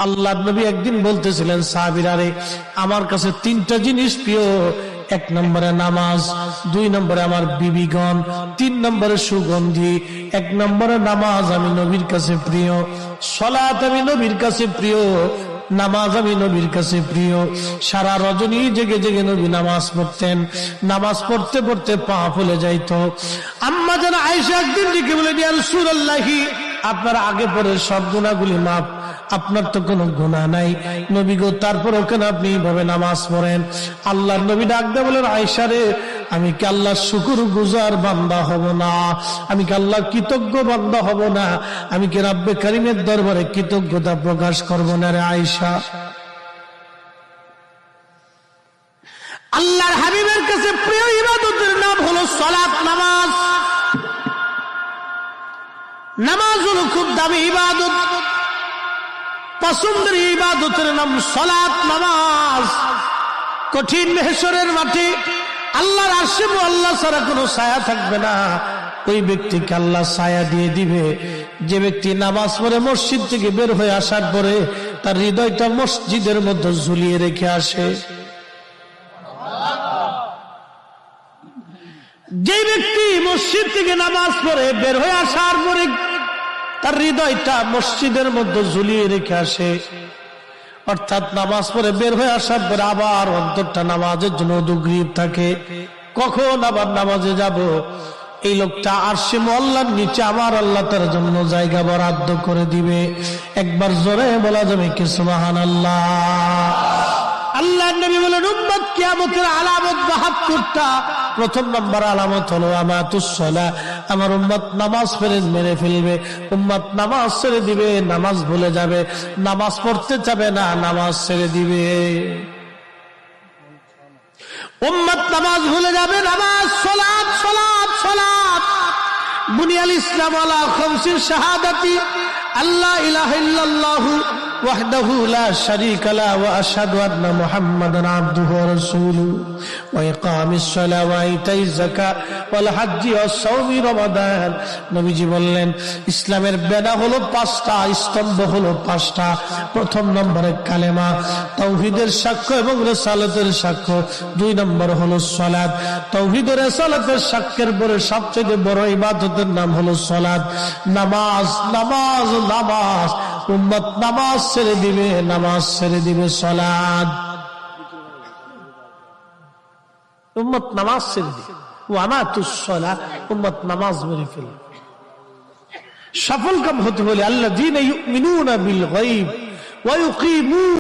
আল্লাহর নবী একদিন বলতেছিলেন সাহাবীরা, রে আমার কাছে তিনটা জিনিস প্রিয়, এক নম্বরে নামাজ, দুই নম্বরে আমার বিবিগণ, তিন নম্বরে সুগন্ধি। এক নম্বরে নামাজ আমি নবীর কাছে প্রিয়, সালাত আমি নবীর কাছে প্রিয়, নামাজ আমি নবীর কাছে প্রিয়। সারা রজনী জেগে জেগে নবী নামাজ পড়তেন, নামাজ পড়তে পড়তে পা ফুলে যাইতো। আম্মা জান আয়েশা একদিন ডেকে বলেন, ইয়া রাসূলুল্লাহি, আপনার আগে পরে সব গুনাহগুলি মাফ, আপনার তো কোনো গুনাহ নাই নবী গো, তারপর ওখানে আপনি এইভাবে নামাজ পড়েন। আল্লাহর নবী ডাক দিয়ে বলেন, আয়েশা রে, আমি কি আল্লাহর শুকর গুজার বান্দা হব না? আমি কি আল্লাহর কৃতজ্ঞ বান্দা হব না? আমি কি রব্বে কারীমের দরবারে কৃতজ্ঞতা প্রকাশ করব না রে আয়েশা? আল্লাহর হাবিবের কাছে প্রিয় ইবাদতের নাম হলো সালাত, নামাজ। নামাজ হলো খুব দামি ইবাদত, পছন্দের ইবাদতের নাম সালাত, নামাজ। কঠিন মেহশরের মাঠে আল্লাহর আরশে মুআল্লা ছাড়া কোনো ছায়া থাকবে না, ওই ব্যক্তিকে আল্লাহ ছায়া দিয়ে দিবে যে ব্যক্তি নামাজ পড়ে মসজিদ থেকে বের হয়ে আসার পরে তার হৃদয়টা মসজিদের মধ্যে ঝুলিয়ে রেখে আসে। যে ব্যক্তি মসজিদ থেকে নামাজ পড়ে বের হয়ে আসার পরে তার হৃদয়টা মসজিদের মধ্যে ঝুলিয়ে রেখে আসে, অর্থাৎ নামাজ পড়ে বের হয়ে আসার পরে আবার অন্তরটা নামাজের জন্য উদগ্রীব থাকে, কখন আবার নামাজে যাব। এই লোকটা আরশে মুআল্লার নিচে আমার আল্লাহ তার জন্য জায়গা বরাদ্দ করে দিবে। একবার জোরে বলা যাবে কি সুবহানাল্লাহ? আল্লাহর নবী বলেন, উম্মত কিয়ামতের আলামত ৭২টা। প্রথম নম্বর আলামত হলো আমাতুস সালাহ, আমার উম্মত নামাজ মেরে ফেলবে, উম্মত নামাজ ছেড়ে দিবে, নামাজ ভুলে যাবে, নামাজ পড়তে চাবে না, নামাজ ছেড়ে দিবে। উম্মত নামাজ ভুলে যাবে, নামাজ, সালাত, সালাত, সালাত। বুনিয়াল ইসলাম আলা খামসিন শাহাদাতি আল্লা ইলাহা ইল্লাল্লাহু ওয়াহদাহু লা শারীকা লাহু ওয়া আশহাদু আন্না মুহাম্মাদান আবদুহু ওয়া রাসূলুহু ওয়া ইকামিস সালাহ ওয়া ইতাইজ যাকাত ওয়াল হজ্জি ওয়া সাওমি রমাদান। নবীজি বললেন, ইসলামের বেড়া হলো 5টা, স্তম্ভ হলো 5টা। প্রথম নম্বরে কালেমা, তাওহীদের সাক্ষ্য এবং রিসালাতের সাক্ষ্য। 2 নম্বর হলো সালাত। তাওহীদ ও রিসালাতের সাক্ষ্যের পরে সবচেয়ে বড় ইবাদতের নাম হলো সালাত, নামাজ, নামাজ, নামাজ। উম্মত নামাজ ছেড়ে দিবে, নামাজ ছেড়ে দিবে, সালাত। উম্মত নামাজ ছেড়ে দিবে, ওয়া আমাতুস সালাহ, উম্মত নামাজ মেরে ফেলবে। সফল কাম হতে হলে আল্লাযীনা ইউমিনুনা বিল গায়ব ওয়া ইউকিমুন